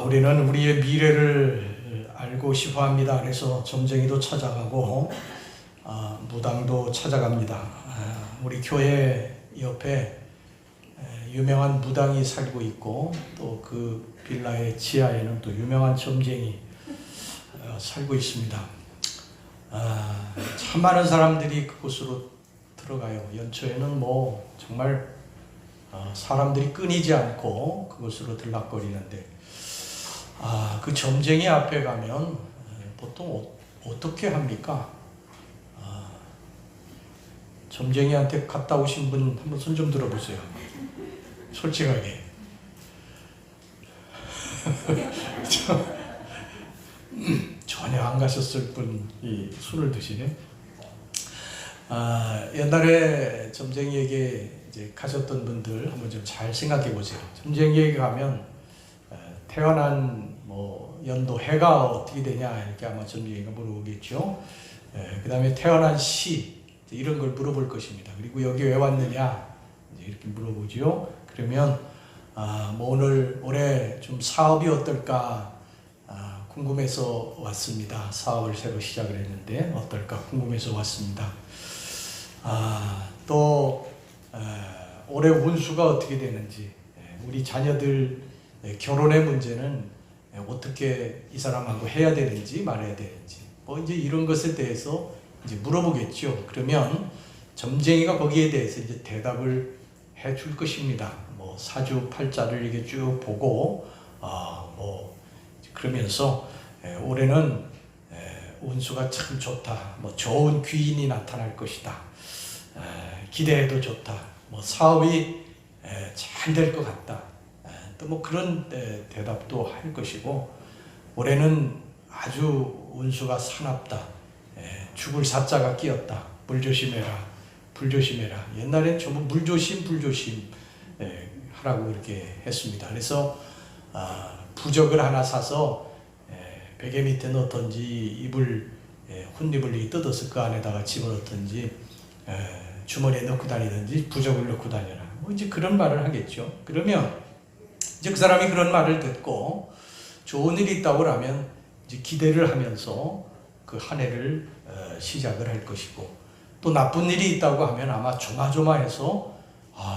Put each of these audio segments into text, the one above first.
우리는 우리의 미래를 알고 싶어 합니다. 그래서 점쟁이도 찾아가고, 무당도 찾아갑니다. 우리 교회 옆에 유명한 무당이 살고 있고, 또 그 빌라의 지하에는 또 유명한 점쟁이 살고 있습니다. 참 많은 사람들이 그곳으로 들어가요. 연초에는 뭐 정말 사람들이 끊이지 않고 그곳으로 들락거리는데, 그 점쟁이 앞에 가면 보통 어떻게 합니까? 점쟁이한테 갔다 오신 분 한번 손 좀 들어보세요. 솔직하게. 전혀 안 가셨을 분이 술을 드시네. 옛날에 점쟁이에게 이제 가셨던 분들 한번 좀 잘 생각해 보세요. 점쟁이에게 가면 태어난 뭐 연도 해가 어떻게 되냐 이렇게 아마 점쟁이가 물어보겠죠. 그 다음에 태어난 시 이런 걸 물어볼 것입니다. 그리고 여기 왜 왔느냐 이제 이렇게 물어보죠. 그러면 뭐 올해 좀 사업이 어떨까 궁금해서 왔습니다. 사업을 새로 시작을 했는데 어떨까 궁금해서 왔습니다. 또 올해 운수가 어떻게 되는지, 우리 자녀들 결혼의 문제는 어떻게 이 사람하고 해야 되는지 말해야 되는지, 뭐 이제 이런 것에 대해서 이제 물어보겠죠. 그러면 점쟁이가 거기에 대해서 이제 대답을 해줄 것입니다. 뭐 사주팔자를 이렇게 쭉 보고 뭐 그러면서 올해는 운수가 참 좋다. 뭐 좋은 귀인이 나타날 것이다. 기대해도 좋다. 뭐 사업이 잘 될 것 같다. 또 뭐 그런 대답도 할 것이고, 올해는 아주 운수가 사납다. 죽을 사자가 끼었다. 물 조심해라. 불 조심해라. 옛날엔 전부 물 조심, 불 조심 하라고 이렇게 했습니다. 그래서 부적을 하나 사서 베개 밑에 넣던지 이불 혼잎을 뜯어서 그 안에다가 집어넣던지 주머니에 넣고 다니든지 부적을 넣고 다녀라. 뭐 이제 그런 말을 하겠죠. 그러면 이제 그 사람이 그런 말을 듣고 좋은 일이 있다고 하면 이제 기대를 하면서 그 한 해를 시작을 할 것이고, 또 나쁜 일이 있다고 하면 아마 조마조마해서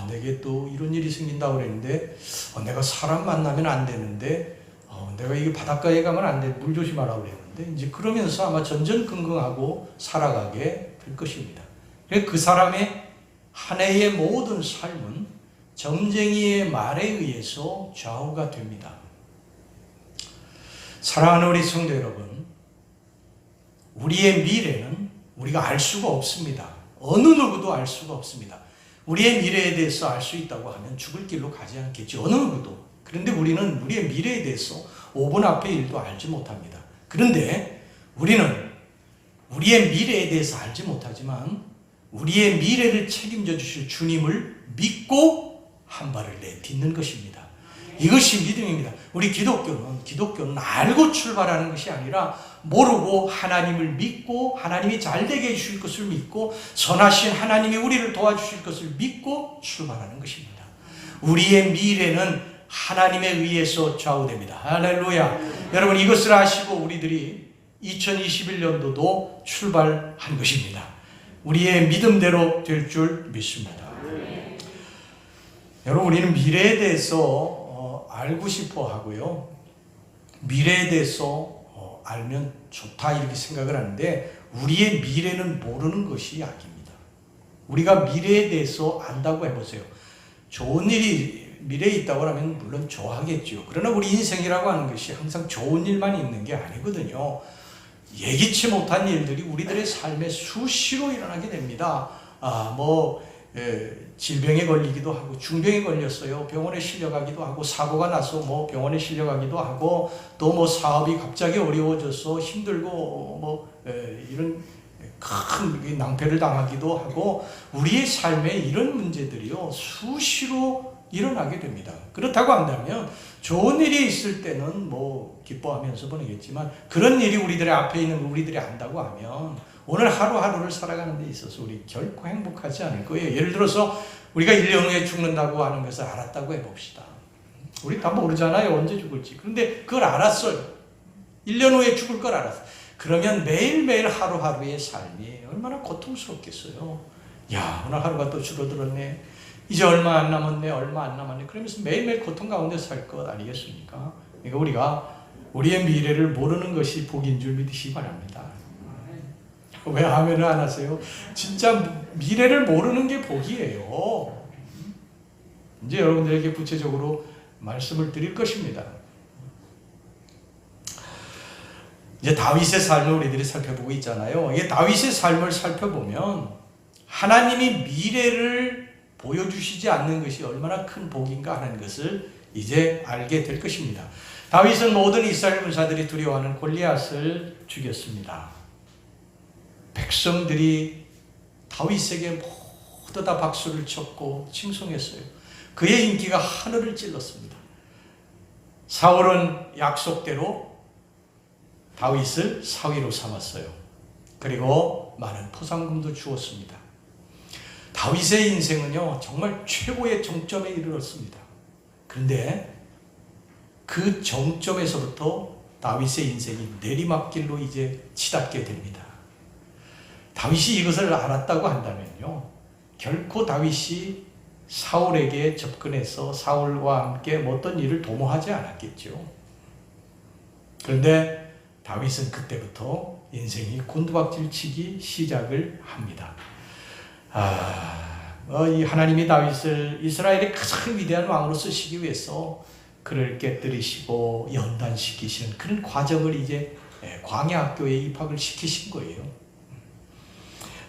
내게 또 이런 일이 생긴다고 그랬는데 내가 사람 만나면 안 되는데 내가 이게 바닷가에 가면 안 돼. 물 조심하라고 그랬는데 이제 그러면서 아마 전전긍긍하고 살아가게 될 것입니다. 그 사람의 한 해의 모든 삶은 점쟁이의 말에 의해서 좌우가 됩니다. 사랑하는 우리 성도 여러분, 우리의 미래는 우리가 알 수가 없습니다. 어느 누구도 알 수가 없습니다. 우리의 미래에 대해서 알 수 있다고 하면 죽을 길로 가지 않겠죠. 어느 누구도. 그런데 우리는 우리의 미래에 대해서 5분 앞의 1도 알지 못합니다. 그런데 우리는 우리의 미래에 대해서 알지 못하지만 우리의 미래를 책임져 주실 주님을 믿고 한 발을 내딛는 것입니다. 이것이 믿음입니다. 우리 기독교는 알고 출발하는 것이 아니라 모르고 하나님을 믿고 하나님이 잘되게 해주실 것을 믿고 선하신 하나님이 우리를 도와주실 것을 믿고 출발하는 것입니다. 우리의 미래는 하나님에 의해서 좌우됩니다. 할렐루야. 여러분, 이것을 아시고 우리들이 2021년도도 출발한 것입니다. 우리의 믿음대로 될 줄 믿습니다. 여러분, 우리는 미래에 대해서 알고 싶어 하고요. 미래에 대해서 알면 좋다 이렇게 생각을 하는데 우리의 미래는 모르는 것이 약입니다. 우리가 미래에 대해서 안다고 해보세요. 좋은 일이 미래에 있다고 하면 물론 좋아하겠죠. 그러나 우리 인생이라고 하는 것이 항상 좋은 일만 있는 게 아니거든요. 예기치 못한 일들이 우리들의 삶에 수시로 일어나게 됩니다. 질병에 걸리기도 하고, 중병에 걸렸어요. 병원에 실려가기도 하고, 사고가 나서 뭐 병원에 실려가기도 하고, 또 뭐 사업이 갑자기 어려워져서 힘들고 이런 큰 낭패를 당하기도 하고, 우리의 삶에 이런 문제들이요 수시로 일어나게 됩니다. 그렇다고 한다면 좋은 일이 있을 때는 뭐 기뻐하면서 보내겠지만, 그런 일이 우리들의 앞에 있는 걸 우리들이 안다고 하면 오늘 하루하루를 살아가는 데 있어서 우리 결코 행복하지 않을 거예요. 예를 들어서 우리가 1년 후에 죽는다고 하는 것을 알았다고 해봅시다. 우리 다 모르잖아요. 언제 죽을지. 그런데 그걸 알았어요. 1년 후에 죽을 걸 알았어요. 그러면 매일매일 하루하루의 삶이 얼마나 고통스럽겠어요. 야, 오늘 하루가 또 줄어들었네. 이제 얼마 안 남았네. 얼마 안 남았네. 그러면서 매일매일 고통 가운데 살 것 아니겠습니까? 그러니까 우리가 우리의 미래를 모르는 것이 복인 줄 믿으시기 바랍니다. 왜 아멘을 안 하세요? 진짜 미래를 모르는 게 복이에요. 이제 여러분들에게 구체적으로 말씀을 드릴 것입니다. 이제 다윗의 삶을 우리들이 살펴보고 있잖아요. 이 다윗의 삶을 살펴보면 하나님이 미래를 보여주시지 않는 것이 얼마나 큰 복인가 하는 것을 이제 알게 될 것입니다. 다윗은 모든 이스라엘 군사들이 두려워하는 골리앗을 죽였습니다. 백성들이 다윗에게 모두 다 박수를 쳤고 칭송했어요. 그의 인기가 하늘을 찔렀습니다. 사울은 약속대로 다윗을 사위로 삼았어요. 그리고 많은 포상금도 주었습니다. 다윗의 인생은요, 정말 최고의 정점에 이르렀습니다. 그런데 그 정점에서부터 다윗의 인생이 내리막길로 이제 치닫게 됩니다. 다윗이 이것을 알았다고 한다면요, 결코 다윗이 사울에게 접근해서 사울과 함께 어떤 일을 도모하지 않았겠죠. 그런데 다윗은 그때부터 인생이 곤두박질 치기 시작을 합니다. 이 하나님이 다윗을 이스라엘의 가장 위대한 왕으로 쓰시기 위해서 그를 깨뜨리시고 연단시키시는 그런 과정을 이제 광야학교에 입학을 시키신 거예요.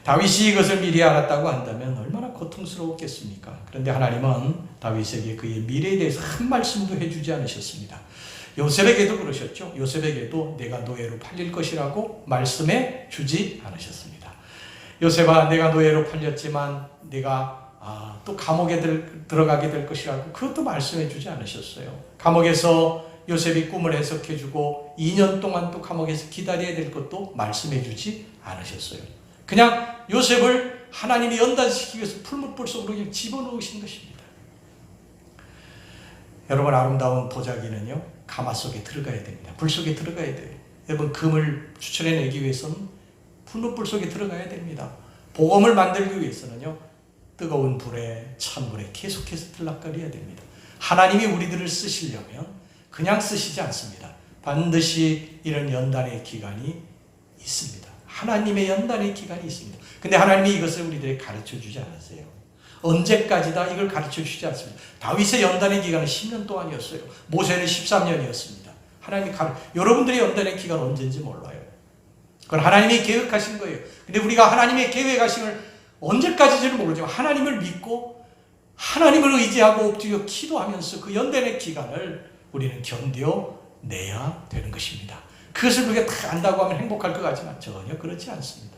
다윗이 이것을 미리 알았다고 한다면 얼마나 고통스러웠겠습니까? 그런데 하나님은 다윗에게 그의 미래에 대해서 한 말씀도 해주지 않으셨습니다. 요셉에게도 그러셨죠. 요셉에게도 내가 노예로 팔릴 것이라고 말씀해 주지 않으셨습니다. 요셉아, 내가 노예로 팔렸지만 내가 또 감옥에 들어가게 될 것이라고 그것도 말씀해 주지 않으셨어요. 감옥에서 요셉이 꿈을 해석해 주고 2년 동안 또 감옥에서 기다려야 될 것도 말씀해 주지 않으셨어요. 그냥 요셉을 하나님이 연단시키기 위해서 풀무불 속으로 그냥 집어넣으신 것입니다. 여러분, 아름다운 도자기는요, 가마 속에 들어가야 됩니다. 불 속에 들어가야 돼요. 여러분, 금을 추출해내기 위해서는 풀무불 속에 들어가야 됩니다. 복음을 만들기 위해서는요, 뜨거운 불에, 찬물에 계속해서 들락거려야 됩니다. 하나님이 우리들을 쓰시려면 그냥 쓰시지 않습니다. 반드시 이런 연단의 기간이 있습니다. 하나님의 연단의 기간이 있습니다. 근데 하나님이 이것을 우리들에게 가르쳐 주지 않았어요. 언제까지다 이걸 가르쳐 주지 않습니다. 다윗의 연단의 기간은 10년 동안이었어요. 모세는 13년이었습니다. 하나님이 여러분들의 연단의 기간 언제인지 몰라요. 그건 하나님이 계획하신 거예요. 근데 우리가 하나님의 계획하심을 언제까지인지는 모르지만 하나님을 믿고 하나님을 의지하고 엎드려 기도하면서 그 연단의 기간을 우리는 견뎌내야 되는 것입니다. 그것을 우리가 다 안다고 하면 행복할 것 같지만 전혀 그렇지 않습니다.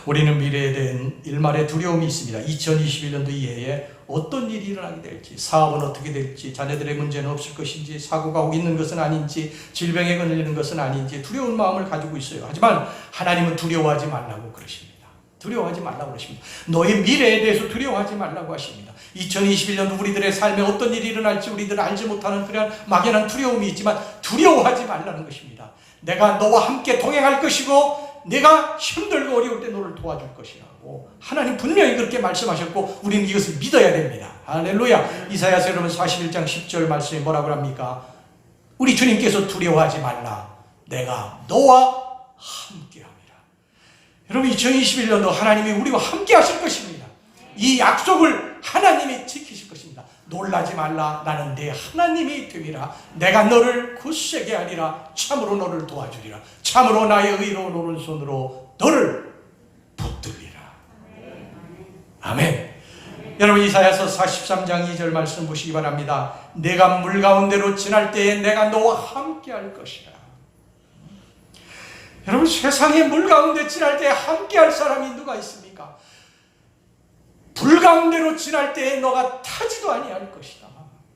우리는 미래에 대한 일말의 두려움이 있습니다. 2021년도 이해에 어떤 일이 일어나게 될지, 사업은 어떻게 될지, 자녀들의 문제는 없을 것인지, 사고가 오고 있는 것은 아닌지, 질병에 걸리는 것은 아닌지 두려운 마음을 가지고 있어요. 하지만 하나님은 두려워하지 말라고 그러십니다. 두려워하지 말라고 그러십니다. 너의 미래에 대해서 두려워하지 말라고 하십니다. 2021년도 우리들의 삶에 어떤 일이 일어날지 우리들은 알지 못하는 그런 막연한 두려움이 있지만 두려워하지 말라는 것입니다. 내가 너와 함께 동행할 것이고 내가 힘들고 어려울 때 너를 도와줄 것이라고 하나님 분명히 그렇게 말씀하셨고 우리는 이것을 믿어야 됩니다. 할렐루야. 이사야서 여러분 41장 10절 말씀이 뭐라고 합니까? 우리 주님께서 두려워하지 말라. 내가 너와 함께함이라. 여러분, 2021년도 하나님이 우리와 함께 하실 것입니다. 이 약속을 하나님이 지키실 것입니다. 놀라지 말라. 나는 내 하나님이 됨이라. 내가 너를 굳세게 하리라. 참으로 너를 도와주리라. 참으로 나의 의로운 오른손으로 너를 붙들리라. 아멘. 여러분, 이사야서 43장 2절 말씀 보시기 바랍니다. 내가 물 가운데로 지날 때에 내가 너와 함께 할 것이라. 여러분, 세상에 물 가운데 지날 때에 함께 할 사람이 누가 있습니까? 불 가운데로 지날 때에 너가 타지도 아니할 것이다.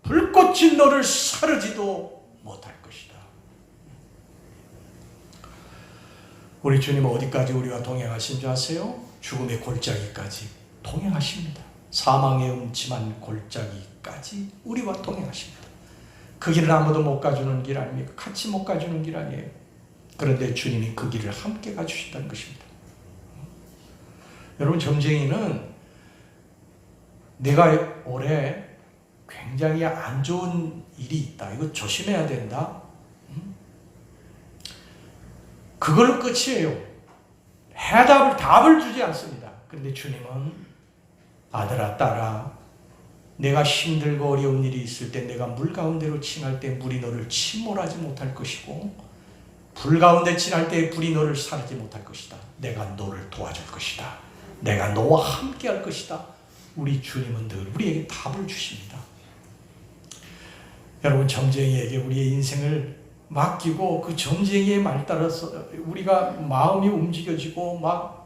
불꽃이 너를 사르지도 못할 것이다. 우리 주님은 어디까지 우리와 동행하신 줄 아세요? 죽음의 골짜기까지 동행하십니다. 사망의 음침한 골짜기까지 우리와 동행하십니다. 그 길은 아무도 못 가주는 길 아닙니까? 같이 못 가주는 길 아니에요. 그런데 주님이 그 길을 함께 가주신다는 것입니다. 여러분, 점쟁이는 내가 올해 굉장히 안 좋은 일이 있다, 이거 조심해야 된다, 그걸로 끝이에요. 답을 주지 않습니다. 그런데 주님은 아들아 딸아, 내가 힘들고 어려운 일이 있을 때, 내가 물 가운데로 지날 때 물이 너를 침몰하지 못할 것이고, 불 가운데 지날 때 불이 너를 사르지 못할 것이다. 내가 너를 도와줄 것이다. 내가 너와 함께 할 것이다. 우리 주님은 늘 우리에게 답을 주십니다. 여러분, 점쟁이에게 우리의 인생을 맡기고 그 점쟁이의 말 따라서 우리가 마음이 움직여지고 막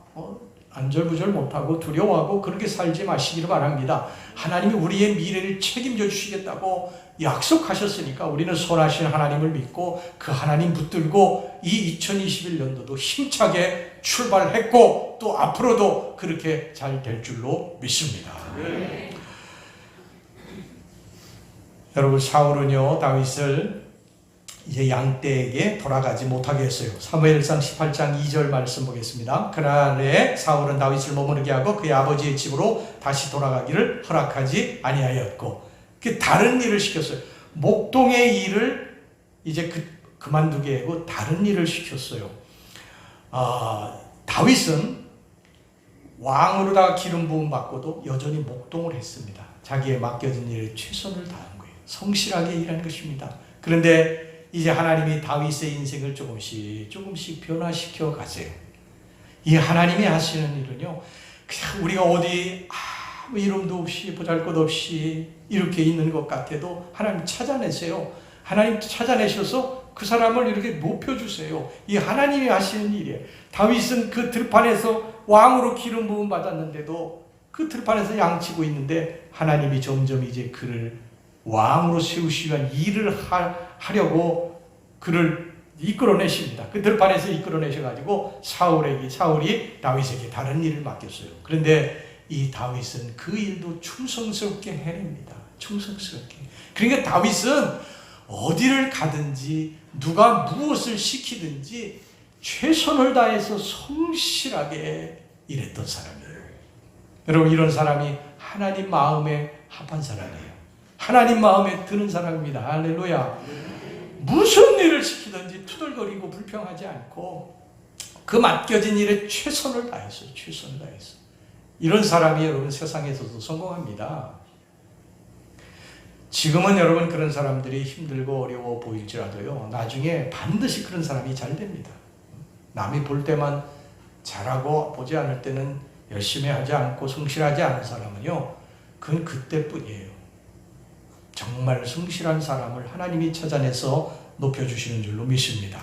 안절부절 못하고 두려워하고 그렇게 살지 마시기를 바랍니다. 하나님이 우리의 미래를 책임져 주시겠다고 약속하셨으니까 우리는 선하신 하나님을 믿고 그 하나님 붙들고 이 2021년도도 힘차게 출발했고 또 앞으로도 그렇게 잘 될 줄로 믿습니다. 네. 여러분, 사울은요 다윗을 이제 양떼에게 돌아가지 못하게 했어요. 사무엘상 18장 2절 말씀 보겠습니다. 그날에 사울은 다윗을 머무르게 하고 그의 아버지의 집으로 다시 돌아가기를 허락하지 아니하였고, 그 다른 일을 시켰어요. 목동의 일을 이제 그만두게 하고 다른 일을 시켰어요. 다윗은 왕으로다가 기름 부음 받고도 여전히 목동을 했습니다. 자기의 맡겨진 일에 최선을 다한 거예요. 성실하게 일한 것입니다. 그런데 이제 하나님이 다윗의 인생을 조금씩 변화시켜 가세요. 이 하나님이 하시는 일은요, 그냥 우리가 어디 아무 이름도 없이 보잘것 없이 이렇게 있는 것 같아도 하나님 찾아내세요. 하나님 찾아내셔서 그 사람을 이렇게 높여주세요. 이 하나님이 하시는 일이에요. 다윗은 그 들판에서 왕으로 기름 부음 받았는데도 그 들판에서 양치고 있는데 하나님이 점점 이제 그를 왕으로 세우시기 위한 일을 하려고 그를 이끌어내십니다. 그 들판에서 이끌어내셔가지고 사울이 다윗에게 다른 일을 맡겼어요. 그런데 이 다윗은 그 일도 충성스럽게 해냅니다. 충성스럽게. 그러니까 다윗은 어디를 가든지 누가 무엇을 시키든지 최선을 다해서 성실하게 일했던 사람이에요. 여러분, 이런 사람이 하나님 마음에 합한 사람이에요. 하나님 마음에 드는 사람입니다. 할렐루야. 무슨 일을 시키든지 투덜거리고 불평하지 않고 그 맡겨진 일에 최선을 다했어요. 최선을 다했어요. 이런 사람이 여러분 세상에서도 성공합니다. 지금은 여러분 그런 사람들이 힘들고 어려워 보일지라도요, 나중에 반드시 그런 사람이 잘 됩니다. 남이 볼 때만 잘하고 보지 않을 때는 열심히 하지 않고 성실하지 않은 사람은요, 그건 그때뿐이에요. 정말 성실한 사람을 하나님이 찾아내서 높여주시는 줄로 믿습니다.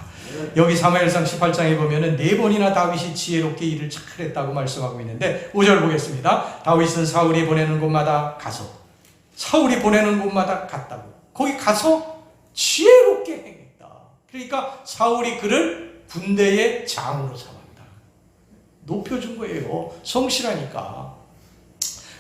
여기 사무엘상 18장에 보면은 4번이나 다윗이 지혜롭게 일을 잘했다고 말씀하고 있는데 5절 보겠습니다. 다윗은 사울이 보내는 곳마다 갔다고. 거기 가서 지혜롭게 행했다. 그러니까 사울이 그를 군대의 장으로 삼았다. 높여준 거예요. 성실하니까.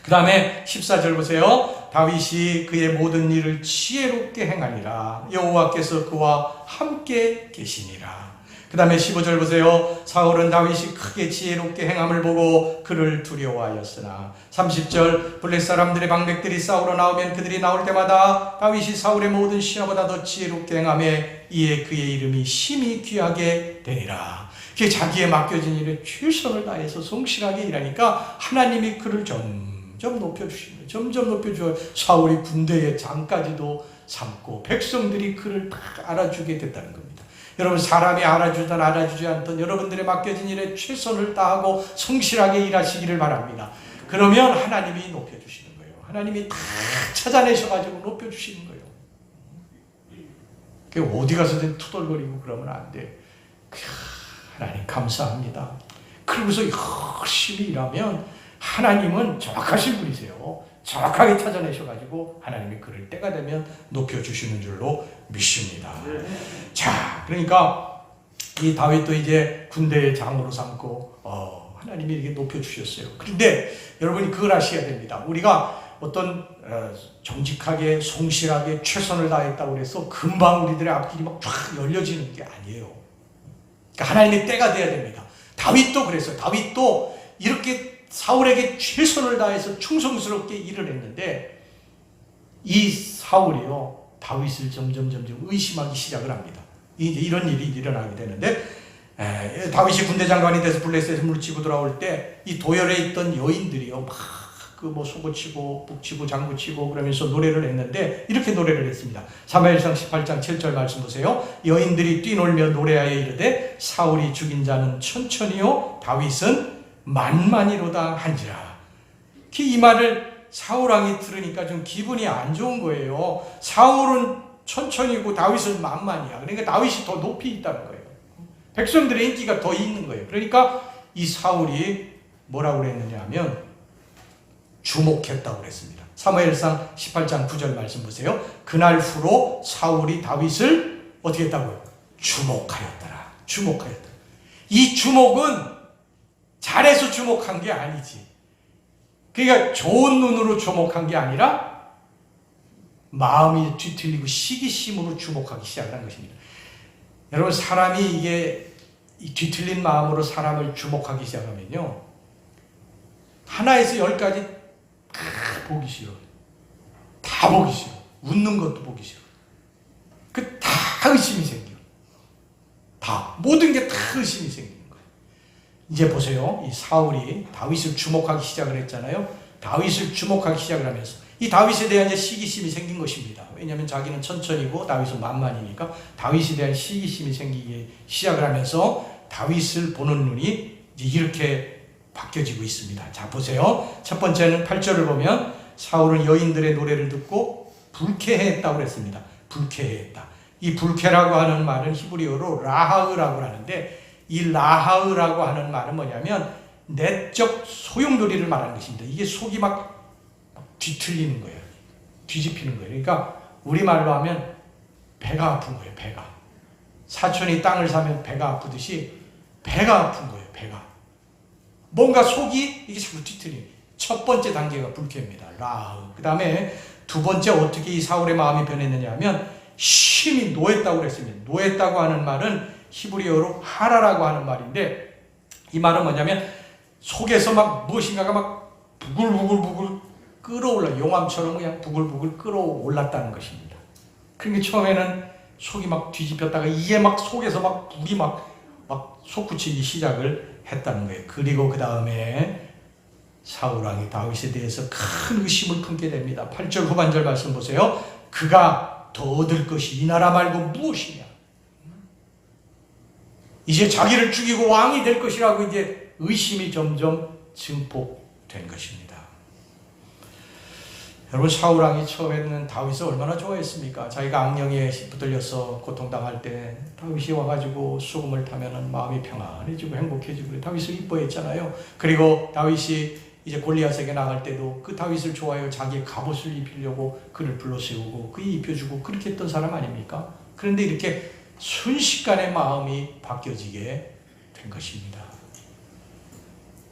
그 다음에 14절 보세요. 다윗이 그의 모든 일을 지혜롭게 행하니라. 여호와께서 그와 함께 계시니라. 그 다음에 15절 보세요. 사울은 다윗이 크게 지혜롭게 행함을 보고 그를 두려워하였으나 30절 블레 사람들의 방백들이 싸우러 나오면 그들이 나올 때마다 다윗이 사울의 모든 신하보다 더 지혜롭게 행하며 이에 그의 이름이 심히 귀하게 되니라. 그게 자기의 맡겨진 일에 최선을 다해서 성실하게 일하니까 하나님이 그를 점점 높여주시는 거예요. 점점 높여줘요. 사울이 군대의 장까지도 삼고 백성들이 그를 다 알아주게 됐다는 겁니다. 여러분, 사람이 알아주든 알아주지 않든 여러분들의 맡겨진 일에 최선을 다하고 성실하게 일하시기를 바랍니다. 그러면 하나님이 높여주시는 거예요. 하나님이 다 찾아내셔가지고 높여주시는 거예요. 어디 가서든 투덜거리고 그러면 안 돼. 하나님 감사합니다. 그러고서 열심히 일하면 하나님은 정확하신 분이세요. 정확하게 찾아내셔가지고 하나님이 그럴 때가 되면 높여주시는 줄로 믿습니다. 자, 그러니까 이 다윗도 이제 군대의 장으로 삼고 하나님이 이렇게 높여주셨어요. 그런데 여러분이 그걸 아셔야 됩니다. 우리가 어떤 정직하게 성실하게 최선을 다했다고 해서 금방 우리들의 앞길이 막 쫙 열려지는 게 아니에요. 그러니까 하나님의 때가 돼야 됩니다. 다윗도 그랬어요. 다윗도 이렇게 사울에게 최선을 다해서 충성스럽게 일을 했는데 이 사울이요 다윗을 점점 의심하기 시작을 합니다. 이제 이런 일이 일어나게 되는데 다윗이 군대 장관이 돼서 블레셋에서 물치고 돌아올 때 이 도열에 있던 여인들이요 막 그 뭐 소고치고 북치고 장구치고 그러면서 노래를 했는데 이렇게 노래를 했습니다. 사무엘상 18장 7절 말씀 보세요. 여인들이 뛰놀며 노래하여 이르되 사울이 죽인 자는 천천히요 다윗은 만만히로다 한지라. 이 말을 사울 왕이 들으니까 좀 기분이 안 좋은 거예요. 사울은 천천히고 다윗은 만만이야. 그러니까 다윗이 더 높이 있다는 거예요. 백성들의 인기가 더 있는 거예요. 그러니까 이 사울이 뭐라고 그랬느냐 하면 주목했다고 그랬습니다. 사무엘상 18장 9절 말씀 보세요. 그날 후로 사울이 다윗을 어떻게 했다고요? 주목하였더라. 주목하였더라. 이 주목은 잘해서 주목한 게 아니지. 그러니까 좋은 눈으로 주목한 게 아니라 마음이 뒤틀리고 시기심으로 주목하기 시작한 것입니다. 여러분 사람이 이게 뒤틀린 마음으로 사람을 주목하기 시작하면요 하나에서 열까지 다 보기 싫어. 다 보기 싫어. 웃는 것도 보기 싫어. 그 다 의심이 생겨. 다 모든 게 다 의심이 생기는 거예요. 이제 보세요. 이 사울이 다윗을 주목하기 시작을 했잖아요. 다윗을 주목하기 시작을 하면서 이 다윗에 대한 이제 시기심이 생긴 것입니다. 왜냐하면 자기는 천천히고 다윗은 만만이니까 다윗에 대한 시기심이 생기기 시작을 하면서 다윗을 보는 눈이 이제 이렇게 바뀌어지고 있습니다. 자 보세요. 첫 번째는 8절을 보면 사울은 여인들의 노래를 듣고 불쾌해했다고 그랬습니다. 불쾌해했다. 이 불쾌라고 하는 말은 히브리어로 라하으라고 하는데 이 라하으라고 하는 말은 뭐냐면 내적 소용돌이를 말하는 것입니다. 이게 속이 막 뒤틀리는 거예요. 뒤집히는 거예요. 그러니까 우리말로 하면 배가 아픈 거예요. 배가. 사촌이 땅을 사면 배가 아프듯이 배가 아픈 거예요. 배가. 뭔가 속이 이게 자꾸 뒤틀리는 첫 번째 단계가 불쾌입니다. 라하으. 그 다음에 두 번째 어떻게 이 사울의 마음이 변했느냐 하면 심히 노했다고 그랬습니다. 노했다고 하는 말은 히브리어로 하라라고 하는 말인데 이 말은 뭐냐면 속에서 막 무엇인가가 막 부글부글 끓어올라 용암처럼 그냥 부글부글 끓어올랐다는 것입니다. 그러니까 처음에는 속이 막 뒤집혔다가 이게 막 속에서 막 불이 막 솟구치기 시작을 했다는 거예요. 그리고 그 다음에 사울왕이 다윗에 대해서 큰 의심을 품게 됩니다. 8절 후반절 말씀 보세요. 그가 더 얻을 것이 이 나라 말고 무엇이냐. 이제 자기를 죽이고 왕이 될 것이라고 이제 의심이 점점 증폭된 것입니다. 여러분 사울왕이 처음에는 다윗을 얼마나 좋아했습니까? 자기가 악령에 붙들려서 고통당할 때 다윗이 와가지고 수금을 타면은 마음이 평안해지고 행복해지고 다윗을 이뻐했잖아요. 그리고 다윗이 이제 골리앗에게 나갈 때도 그 다윗을 좋아해요. 자기의 갑옷을 입히려고 그를 불러세우고 그에 입혀주고 그렇게 했던 사람 아닙니까? 그런데 이렇게 순식간에 마음이 바뀌어지게 된 것입니다.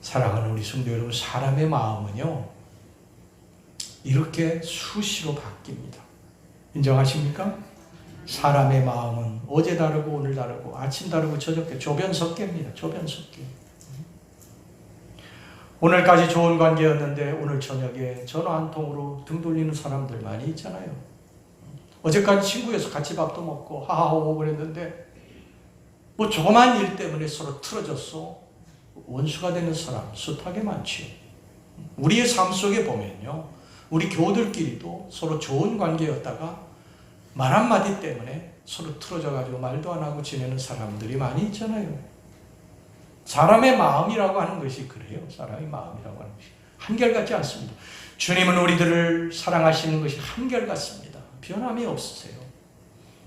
사랑하는 우리 성도 여러분, 사람의 마음은요 이렇게 수시로 바뀝니다. 인정하십니까? 사람의 마음은 어제 다르고 오늘 다르고 아침 다르고 저녁 조변석계입니다. 조변석계. 오늘까지 좋은 관계였는데 오늘 저녁에 전화 한 통으로 등 돌리는 사람들 많이 있잖아요. 어제까지 친구여서 같이 밥도 먹고 하하호호 그랬는데 뭐 조그만 일 때문에 서로 틀어졌어. 원수가 되는 사람 숱하게 많지요. 우리의 삶 속에 보면요. 우리 교우들끼리도 서로 좋은 관계였다가 말 한마디 때문에 서로 틀어져가지고 말도 안 하고 지내는 사람들이 많이 있잖아요. 사람의 마음이라고 하는 것이 그래요. 사람의 마음이라고 하는 것이 한결같지 않습니다. 주님은 우리들을 사랑하시는 것이 한결같습니다. 변함이 없으세요.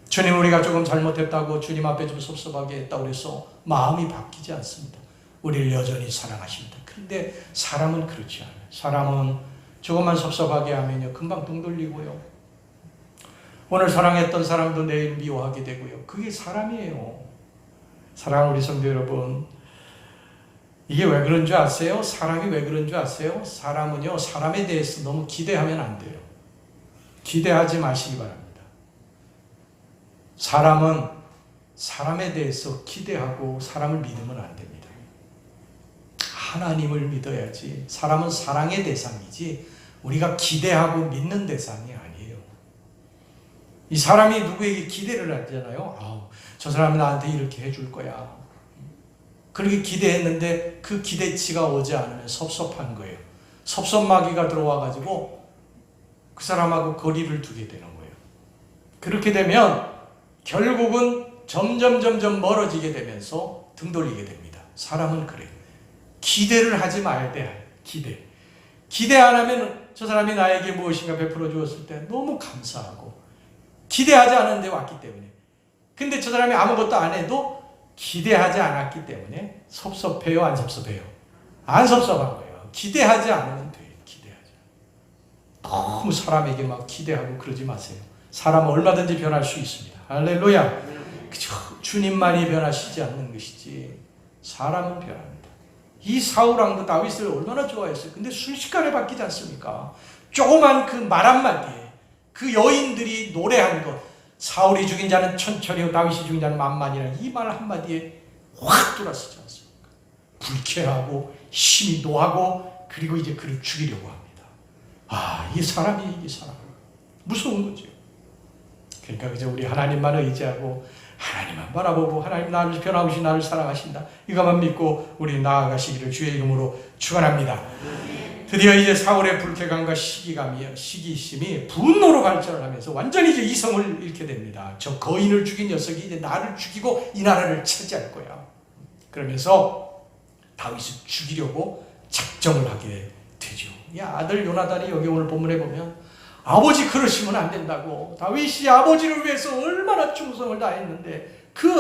주님 우리가 조금 잘못했다고 주님 앞에 좀 섭섭하게 했다고 해서 마음이 바뀌지 않습니다. 우리를 여전히 사랑하십니다. 그런데 사람은 그렇지 않아요. 사람은 조금만 섭섭하게 하면요 금방 등 돌리고요. 오늘 사랑했던 사람도 내일 미워하게 되고요. 그게 사람이에요. 사랑하는 우리 성도 여러분, 이게 왜 그런 줄 아세요? 사람이 왜 그런 줄 아세요? 사람은요, 사람에 대해서 너무 기대하면 안 돼요. 기대하지 마시기 바랍니다. 사람은 사람에 대해서 기대하고 사람을 믿으면 안 됩니다. 하나님을 믿어야지. 사람은 사랑의 대상이지 우리가 기대하고 믿는 대상이 아니에요. 이 사람이 누구에게 기대를 하잖아요. 저 사람이 나한테 이렇게 해줄 거야. 그렇게 기대했는데 그 기대치가 오지 않으면 섭섭한 거예요. 섭섭마귀가 들어와가지고 그 사람하고 거리를 두게 되는 거예요. 그렇게 되면 결국은 점점 멀어지게 되면서 등 돌리게 됩니다. 사람은 그래요. 기대를 하지 말아야 돼. 기대 안 하면 저 사람이 나에게 무엇인가 베풀어 주었을 때 너무 감사하고, 기대하지 않았는데 왔기 때문에. 근데 저 사람이 아무것도 안 해도 기대하지 않았기 때문에 섭섭해요, 안 섭섭해요? 안 섭섭한 거예요. 기대하지 않으면 돼요. 기대하지 않으면. 너무 사람에게 막 기대하고 그러지 마세요. 사람은 얼마든지 변할 수 있습니다. 할렐루야. 그죠? 주님만이 변하시지 않는 것이지 사람은 변합니다. 이 사울왕도 다윗을 얼마나 좋아했어요. 근데 순식간에 바뀌지 않습니까? 조그만 그 말 한마디에 그 여인들이 노래한 것, 사울이 죽인 자는 천천히요 다윗이 죽인 자는 만만이라는 이 말 한마디에 확 돌아서지 않습니까? 불쾌하고 힘이 노하고 그리고 이제 그를 죽이려고 합니다. 이 사람이 무서운 거죠. 그러니까 그저 우리 하나님만 의지하고 하나님만 바라보고 하나님 나를 변함없이 나를 사랑하신다, 이것만 믿고 우리 나아가시기를 주의 이름으로 축원합니다. 드디어 이제 사울의 불쾌감과 시기심이 분노로 발전을 하면서 완전히 이제 이성을 잃게 됩니다. 저 거인을 죽인 녀석이 이제 나를 죽이고 이 나라를 차지할 거야. 그러면서 다윗을 죽이려고 작정을 하게 되죠. 아들 요나단이 여기 오늘 본문에 보면 아버지 그러시면 안 된다고, 다윗이 아버지를 위해서 얼마나 충성을 다했는데 그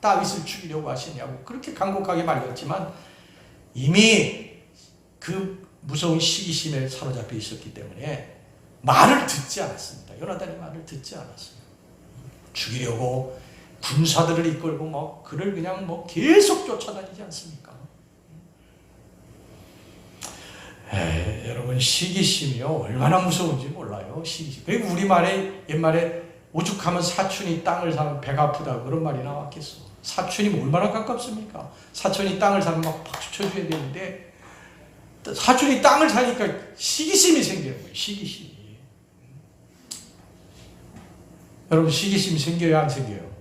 다윗을 죽이려고 하시냐고 그렇게 간곡하게 말했지만 이미 그 무서운 시기심에 사로잡혀 있었기 때문에 말을 듣지 않았습니다. 요나단이 말을 듣지 않았어요. 죽이려고 군사들을 이끌고 그를 그냥 계속 쫓아다니지 않습니까? 여러분, 시기심이요 얼마나 무서운지 몰라요. 시기심. 그리고 우리말에 옛말에 오죽하면 사촌이 땅을 사면 배가 아프다 그런 말이 나왔겠어. 사촌이 얼마나 가깝습니까? 사촌이 땅을 사면 박수 쳐줘야 되는데 사촌이 땅을 사니까 시기심이 생기는 거예요. 시기심이. 여러분, 시기심이 생겨요, 안 생겨요?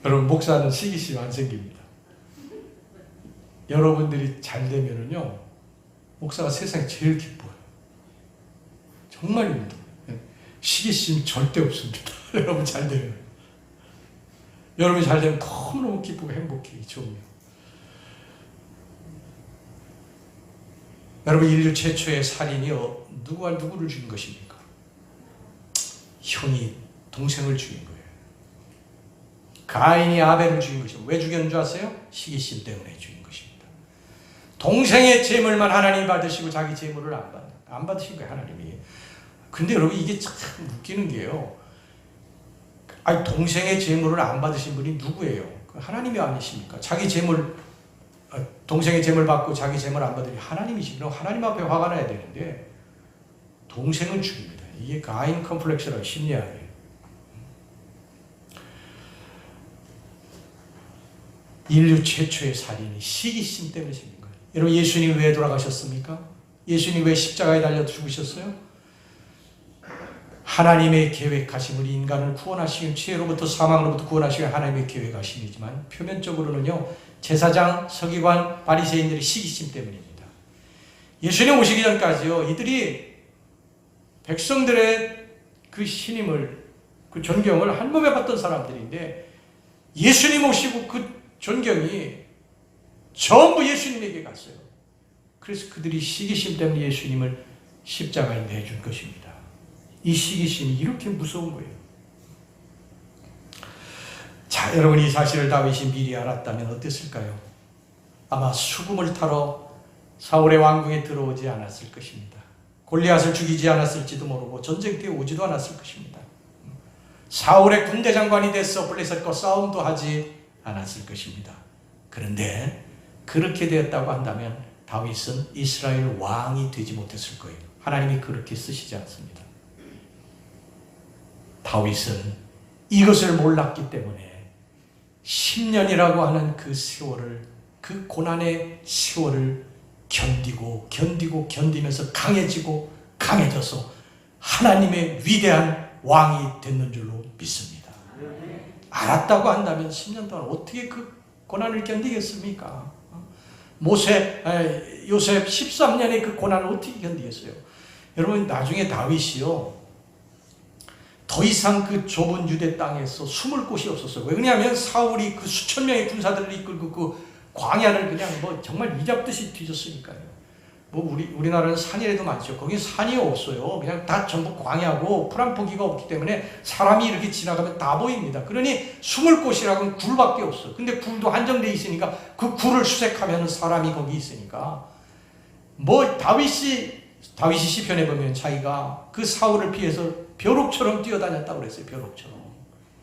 여러분, 목사는 시기심 안 생깁니다. 여러분들이 잘 되면은요, 목사가 세상에 제일 기뻐요. 정말입니다. 시기심 절대 없습니다. 여러분 잘 되면. 여러분이 잘 되면 너무너무 기쁘고 행복해, 좋으면. 여러분, 인류 최초의 살인이 누구를 죽인 것입니까? 형이 동생을 죽인 거예요. 가인이 아벨을 죽인 것입니다. 왜 죽였는 줄 아세요? 시기심 때문에 죽인 것입니다. 동생의 재물만 하나님이 받으시고 자기 재물을 안 받으신 거예요, 하나님이. 근데 여러분, 이게 참 웃기는 게요. 동생의 재물을 안 받으신 분이 누구예요? 하나님이 아니십니까? 자기 재물, 동생의 재물 받고 자기 재물 안 받으니 하나님이시죠. 하나님 앞에 화가 나야 되는데 동생을 죽입니다. 이게 가인 컴플렉스라고 심리학이에요. 인류 최초의 살인이 시기심 때문에 생긴 거예요. 여러분, 예수님 왜 돌아가셨습니까? 예수님 왜 십자가에 달려 죽으셨어요? 하나님의 계획하심을, 인간을 구원하시는, 죄로부터 사망으로부터 구원하시는 하나님의 계획하심이지만 표면적으로는요, 제사장, 서기관, 바리새인들의 시기심 때문입니다. 예수님 오시기 전까지요, 이들이 백성들의 그 신임을, 그 존경을 한 몸에 받던 사람들인데 예수님 오시고 그 존경이 전부 예수님에게 갔어요. 그래서 그들이 시기심 때문에 예수님을 십자가에 내준 것입니다. 이 시기심이 이렇게 무서운 거예요. 자, 여러분, 이 사실을 다윗이 미리 알았다면 어땠을까요? 아마 수금을 타러 사울의 왕궁에 들어오지 않았을 것입니다. 골리앗을 죽이지 않았을지도 모르고 전쟁터에 오지도 않았을 것입니다. 사울의 군대 장관이 돼서 블레셋과 싸움도 하지 않았을 것입니다. 그런데 그렇게 되었다고 한다면 다윗은 이스라엘 왕이 되지 못했을 거예요. 하나님이 그렇게 쓰시지 않습니다. 다윗은 이것을 몰랐기 때문에 10년이라고 하는 그 세월을, 그 고난의 세월을 견디면서 강해지고 강해져서 하나님의 위대한 왕이 됐는 줄로 믿습니다. 알았다고 한다면 10년 동안 어떻게 그 고난을 견디겠습니까? 요셉 13년의 그 고난을 어떻게 견디겠어요? 여러분, 나중에 다윗이요, 더 이상 그 좁은 유대 땅에서 숨을 곳이 없었어요. 왜냐하면 사울이 그 수천 명의 군사들을 이끌고 그 광야를 그냥 뭐 정말 이잡듯이 뒤졌으니까요. 뭐 우리나라는 산이라도 많죠. 거기 산이 없어요. 그냥 다 전부 광야고 풀한포기가 없기 때문에 사람이 이렇게 지나가면 다 보입니다. 그러니 숨을 곳이라고는 굴밖에 없어요. 근데 굴도 한정되어 있으니까 그 굴을 수색하면 사람이 거기 있으니까 뭐 다윗이 시편에 보면 자기가 그 사울을 피해서 벼룩처럼 뛰어다녔다고 그랬어요. 벼룩처럼.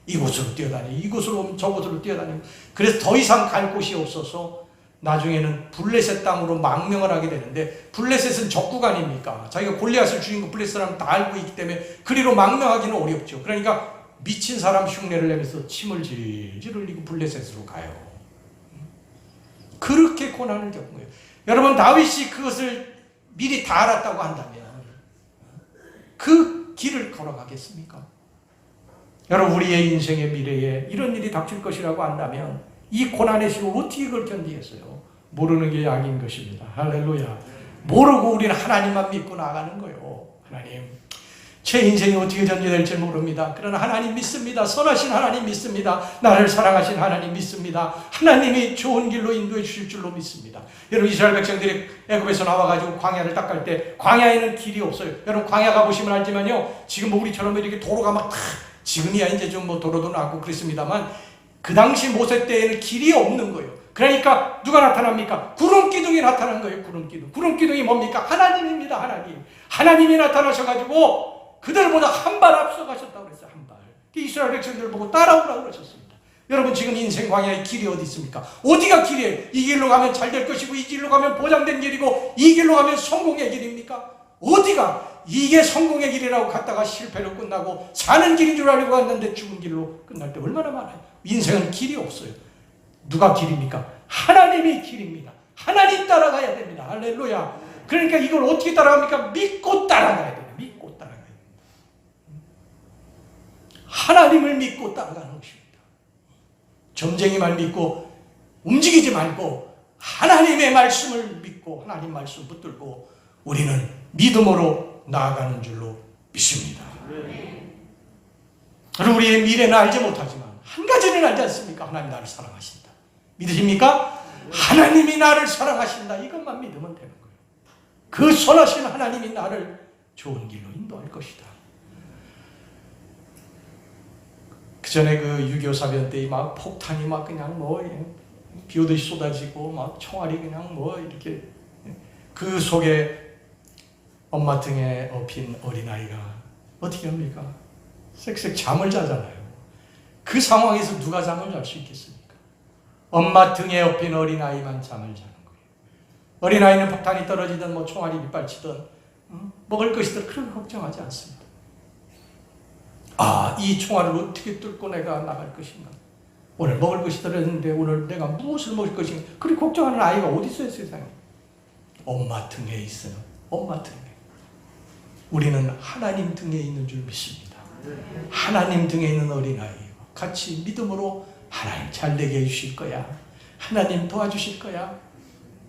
이곳으로 뛰어다니고 이곳으로 저곳으로 뛰어다니고, 그래서 더 이상 갈 곳이 없어서 나중에는 블레셋 땅으로 망명을 하게 되는데, 블레셋은 적국 아닙니까? 자기가 골리앗을 죽인 거 블레셋 사람 다 알고 있기 때문에 그리로 망명하기는 어렵죠. 그러니까 미친 사람 흉내를 내면서 침을 질질 흘리고 블레셋으로 가요. 그렇게 고난을 겪은 거예요. 여러분, 다윗이 그것을 미리 다 알았다고 한다면 그 길을 걸어가겠습니까? 여러분, 우리의 인생의 미래에 이런 일이 닥칠 것이라고 한다면 이 고난의 시를 어떻게 그걸 견디겠어요? 모르는 게 약인 것입니다. 할렐루야. 모르고 우리는 하나님만 믿고 나가는 거예요. 하나님, 제 인생이 어떻게 전개될지 모릅니다. 그러나 하나님 믿습니다. 선하신 하나님 믿습니다. 나를 사랑하신 하나님 믿습니다. 하나님이 좋은 길로 인도해 주실 줄로 믿습니다. 여러분, 이스라엘 백성들이 애굽에서 나와가지고 광야를 딱 갈 때 광야에는 길이 없어요. 여러분, 광야 가보시면 알지만요, 지금 뭐 우리처럼 이렇게 도로가 막 지금이야 이제 좀 뭐 도로도 나고 그렇습니다만 그 당시 모세 때에는 길이 없는 거예요. 그러니까 누가 나타납니까? 구름 기둥이 나타난 거예요. 구름 기둥. 구름 기둥이 뭡니까? 하나님입니다. 하나님. 하나님이 나타나셔가지고 그들보다 한 발 앞서가셨다고 그랬어요. 한 발. 이스라엘 백성들 보고 따라오라고 그러셨습니다. 여러분, 지금 인생 광야의 길이 어디 있습니까? 어디가 길이에요? 이 길로 가면 잘 될 것이고 이 길로 가면 보장된 길이고 이 길로 가면 성공의 길입니까? 어디가 이게 성공의 길이라고 갔다가 실패로 끝나고 사는 길인 줄 알고 갔는데 죽은 길로 끝날 때 얼마나 많아요. 인생은 길이 없어요. 누가 길입니까? 하나님이 길입니다. 하나님 따라가야 됩니다. 할렐루야. 그러니까 이걸 어떻게 따라갑니까? 믿고 따라가야 돼요. 믿고 따라가야 돼요. 하나님을 믿고 따라가는 것입니다. 점쟁이만 믿고 움직이지 말고 하나님의 말씀을 믿고 하나님 말씀 붙들고 우리는 믿음으로 나아가는 줄로 믿습니다. 우리의 미래는 알지 못하지만 한 가지는 알지 않습니까? 하나님 나를 사랑하신다. 믿으십니까? 하나님이 나를 사랑하신다. 이것만 믿으면 되는 거예요. 그 선하신 하나님이 나를 좋은 길로 인도할 것이다. 그 전에 그 6.25 사변 때 막 폭탄이 막 그냥 뭐 비오듯이 쏟아지고 막 총알이 그냥 뭐 이렇게, 그 속에 엄마 등에 업힌 어린아이가 어떻게 합니까? 쌕쌕 잠을 자잖아요. 그 상황에서 누가 잠을 잘 수 있겠습니까? 엄마 등에 업힌 어린아이만 잠을 자는 거예요. 어린아이는 폭탄이 떨어지든 뭐 총알이 빗발치든 먹을 것이든 그렇게 걱정하지 않습니다. 이 총알을 어떻게 뚫고 내가 나갈 것인가? 오늘 먹을 것이 떨어졌는데 오늘 내가 무엇을 먹을 것인가? 그렇게 걱정하는 아이가 어디 있어요, 세상에? 엄마 등에 있어요. 엄마 등에. 우리는 하나님 등에 있는 줄 믿습니다. 하나님 등에 있는 어린아이와 같이 믿음으로 하나님 잘 되게 해주실 거야. 하나님 도와주실 거야.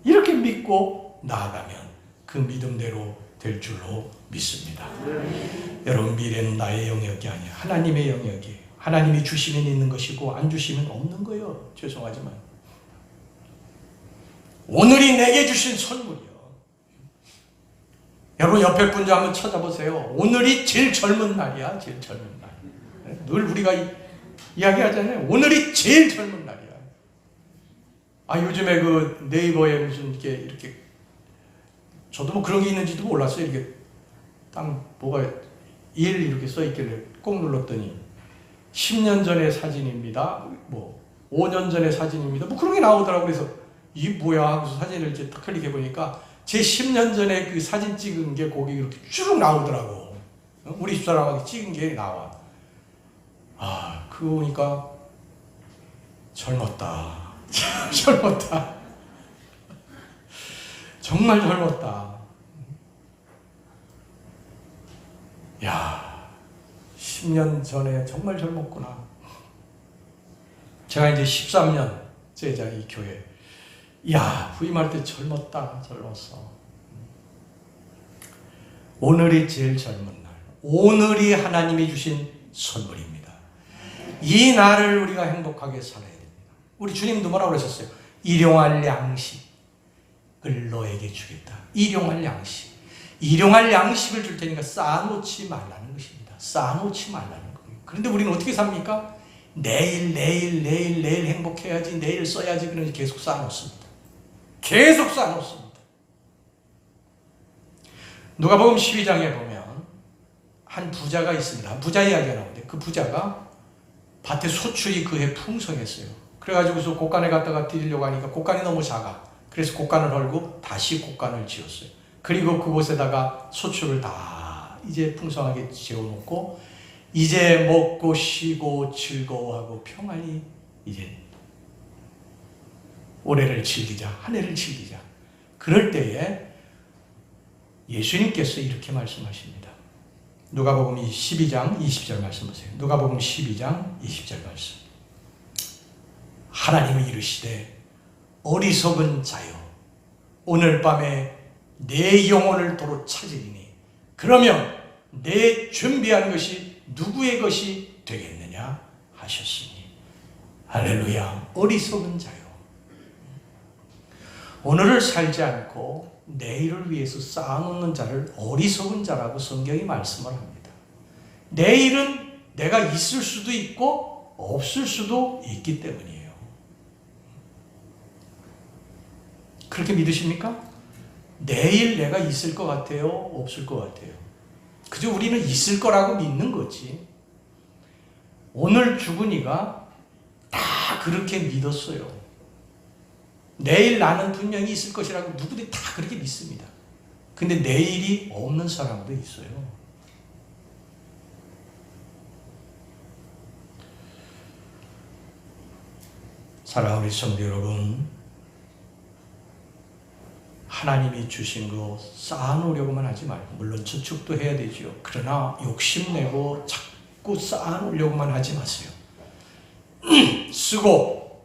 이렇게 믿고 나아가면 그 믿음대로 될 줄로 믿습니다. 여러분, 미래는 나의 영역이 아니야. 하나님의 영역이에요. 하나님이 주시면 있는 것이고 안 주시면 없는 거예요. 죄송하지만 오늘이 내게 주신 선물이요. 여러분, 옆에 분 좀 한번 찾아보세요. 오늘이 제일 젊은 날이야. 제일 젊은 날. 늘 우리가 이야기하잖아요. 오늘이 제일 젊은 날이야. 요즘에 그 네이버에 무슨 이렇게 저도 뭐 그런 게 있는지도 몰랐어요. 이렇게 딱 뭐가 일 이렇게 써 있길래 꼭 눌렀더니 10년 전의 사진입니다. 뭐 5년 전의 사진입니다. 뭐 그런 게 나오더라고요. 그래서 이게 뭐야 하고서 사진을 이제 딱 클릭해 보니까 제 10년 전에 그 사진 찍은 게 거기 이렇게 쭉 나오더라고. 우리 집사람하고 찍은 게 나와. 아, 그거 보니까 젊었다. 젊었다. 정말 젊었다. 야, 10년 전에 정말 젊었구나. 제가 이제 13년째자 이 교회. 야, 부임할 때 젊었다. 젊었어. 오늘이 제일 젊은 날. 오늘이 하나님이 주신 선물입니다. 이 날을 우리가 행복하게 살아야 됩니다. 우리 주님도 뭐라고 그러셨어요? 일용할 양식을 너에게 주겠다. 일용할 양식. 일용할 양식을 줄 테니까 쌓아놓지 말라는 것입니다. 쌓아놓지 말라는 거예요. 그런데 우리는 어떻게 삽니까? 내일 행복해야지, 내일 써야지, 그러니 계속 쌓아놓습니다. 계속 쌓아놓습니다. 누가복음 12장에 보면 한 부자가 있습니다. 부자 이야기가 나오는데 그 부자가 밭에 소출이 그해 풍성했어요. 그래가지고서 곡간에 갖다가 드리려고 하니까 곡간이 너무 작아. 그래서 곡간을 헐고 다시 곡간을 지었어요. 그리고 그곳에다가 소출을 다 이제 풍성하게 지어놓고 이제 먹고 쉬고 즐거워하고 평안히 이제 올해를 즐기자, 한 해를 즐기자. 그럴 때에 예수님께서 이렇게 말씀하십니다. 누가복음 12장 20절 말씀 보세요. 누가복음 12장 20절 말씀. 하나님은 이르시되 어리석은 자여 오늘 밤에 내 영혼을 도로 찾으리니 그러면 내 준비한 것이 누구의 것이 되겠느냐 하셨으니. 할렐루야. 어리석은 자여. 오늘을 살지 않고 내일을 위해서 쌓아놓는 자를 어리석은 자라고 성경이 말씀을 합니다. 내일은 내가 있을 수도 있고 없을 수도 있기 때문이에요. 그렇게 믿으십니까? 내일 내가 있을 것 같아요? 없을 것 같아요? 그저 우리는 있을 거라고 믿는 거지. 오늘 죽으니가 다 그렇게 믿었어요. 내일 나는 분명히 있을 것이라고 누구들이 다 그렇게 믿습니다. 근데 내일이 없는 사람도 있어요. 사랑하는 우리 성도 여러분, 하나님이 주신 거 쌓아놓으려고만 하지 말고, 물론 저축도 해야 되지요. 그러나 욕심내고 자꾸 쌓아놓으려고만 하지 마세요. 쓰고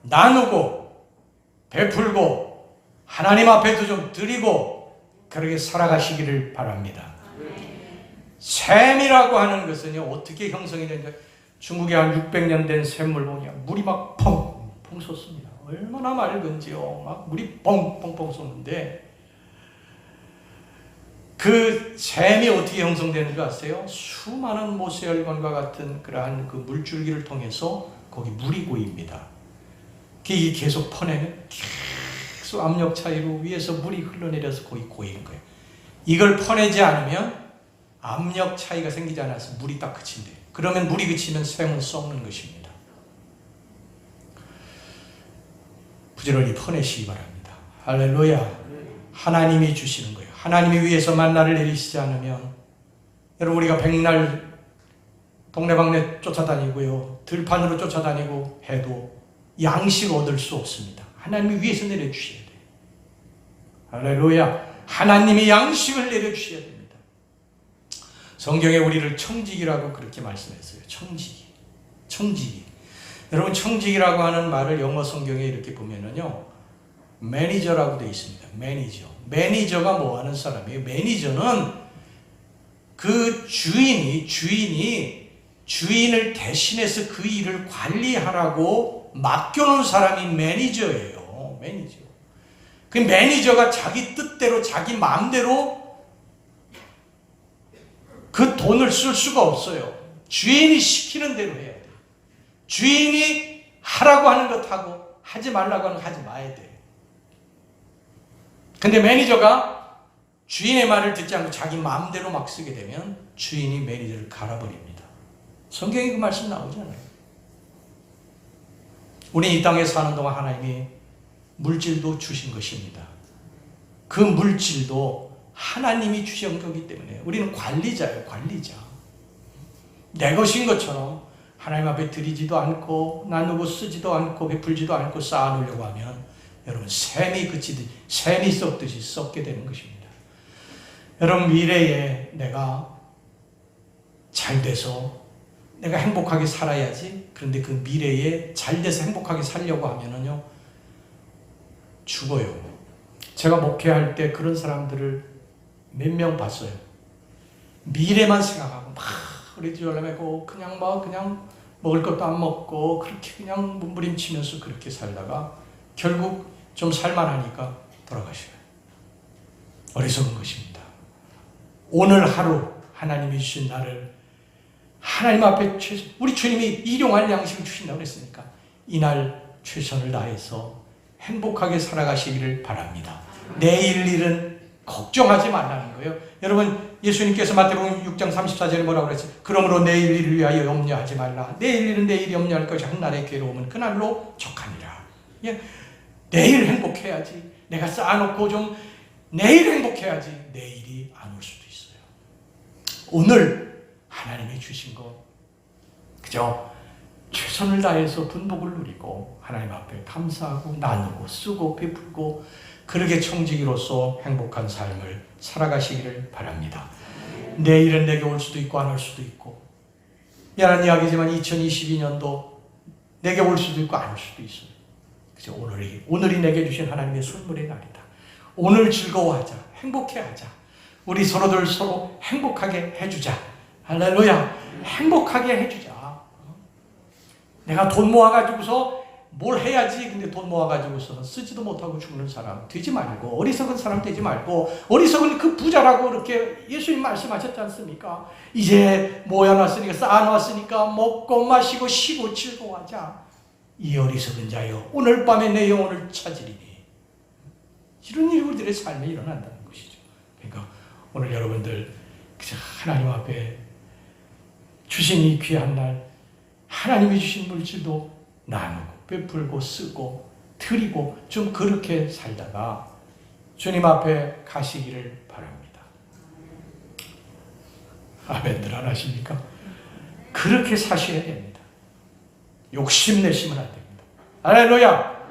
나누고 베풀고 하나님 앞에도 좀 드리고 그렇게 살아가시기를 바랍니다. 샘이라고 하는 것은요, 어떻게 형성이 되는지, 중국에 한 600년 된 샘물 보면 물이 막 펑펑 솟습니다. 얼마나 맑은지요. 막 물이 펑펑펑 솟는데 그 샘이 어떻게 형성되는 줄 아세요? 수많은 모세혈관과 같은 그러한 그 물줄기를 통해서 거기 물이 고입니다. 이게 계속 퍼내면 계속 압력 차이로 위에서 물이 흘러내려서 거기 고이는 거예요. 이걸 퍼내지 않으면 압력 차이가 생기지 않아서 물이 딱 그친대요. 그러면 물이 그치면 샘은 썩는 것입니다. 부지런히 퍼내시기 바랍니다. 할렐루야. 하나님이 주시는 거예요. 하나님이 위에서 만나를 내리시지 않으면, 여러분, 우리가 백날 동네방네 쫓아다니고요, 들판으로 쫓아다니고 해도 양식 얻을 수 없습니다. 하나님이 위에서 내려주셔야 돼요. 할렐루야. 하나님이 양식을 내려주셔야 됩니다. 성경에 우리를 청지기라고 그렇게 말씀했어요. 청지기. 여러분, 청지기라고 하는 말을 영어 성경에 이렇게 보면은요, 매니저라고 되어 있습니다. 매니저가 뭐 하는 사람이에요? 매니저는 그 주인을 대신해서 그 일을 관리하라고 맡겨놓은 사람이 매니저예요. 매니저. 그 매니저가 자기 뜻대로, 자기 마음대로 그 돈을 쓸 수가 없어요. 주인이 시키는 대로 해야 돼요. 주인이 하라고 하는 것 하고, 하지 말라고 하는 거 하지 마야 돼요. 근데 매니저가 주인의 말을 듣지 않고 자기 마음대로 막 쓰게 되면 주인이 매니저를 갈아버립니다. 성경에 그 말씀 나오잖아요. 우리 이 땅에 사는 동안 하나님이 물질도 주신 것입니다. 그 물질도 하나님이 주신 거기 때문에 우리는 관리자예요. 관리자. 내 것인 것처럼 하나님 앞에 드리지도 않고 나누고 쓰지도 않고 베풀지도 않고 쌓아놓으려고 하면 여러분 샘이 그치듯이 샘이 썩듯이 썩게 되는 것입니다. 여러분 미래에 내가 잘 돼서 내가 행복하게 살아야지. 그런데 그 미래에 잘 돼서 행복하게 살려고 하면은요 죽어요. 제가 목회할 때 그런 사람들을 몇 명 봤어요. 미래만 생각하고 막 우리 주려고 그냥 먹을 것도 안 먹고 그렇게 그냥 몸부림치면서 그렇게 살다가 결국 좀 살만하니까 돌아가셔요. 어리석은 것입니다. 오늘 하루 하나님이 주신 나를 하나님 앞에 우리 주님이 일용할 양식을 주신다고 그랬으니까 이날 최선을 다해서 행복하게 살아가시기를 바랍니다. 내일 일은 걱정하지 말라는 거예요. 여러분 예수님께서 마태복음 6장 34절에 뭐라고 그랬어요? 그러므로 내일 일을 위하여 염려하지 말라. 내일 일은 내일이 염려할 것이 한 날의 괴로움은 그날로 족하니라. 예. 내일 행복해야지. 내가 쌓아놓고 좀 내일 행복해야지. 내일이 안 올 수도 있어요. 오늘 하나님이 주신 거 그저 최선을 다해서 분복을 누리고 하나님 앞에 감사하고 나누고 쓰고 베풀고 그렇게 청지기로서 행복한 삶을 살아가시기를 바랍니다. 내일은 내게 올 수도 있고 안 올 수도 있고 미안한 이야기지만 2022년도 내게 올 수도 있고 안 올 수도 있어요. 그래서 오늘이 내게 주신 하나님의 선물의 날이다. 오늘 즐거워하자. 행복해하자. 우리 서로들 서로 행복하게 해주자. 할렐루야. 행복하게 해주자. 내가 돈 모아가지고서 뭘 해야지. 근데 돈 모아가지고서 쓰지도 못하고 죽는 사람 되지 말고, 어리석은 사람 되지 말고, 어리석은 그 부자라고 이렇게 예수님 말씀하셨지 않습니까? 이제 모여놨으니까, 쌓아놨으니까 먹고 마시고 쉬고 즐거워하자. 이 어리석은 자여, 오늘 밤에 내 영혼을 찾으리니. 이런 일이 우리들의 삶에 일어난다는 것이죠. 그러니까 오늘 여러분들 하나님 앞에 주신 이 귀한 날, 하나님이 주신 물질도 나누고 베풀고 쓰고 드리고 좀 그렇게 살다가 주님 앞에 가시기를 바랍니다. 아멘들 안 하십니까? 그렇게 사셔야 됩니다. 욕심내시면 안 됩니다. 할렐루야!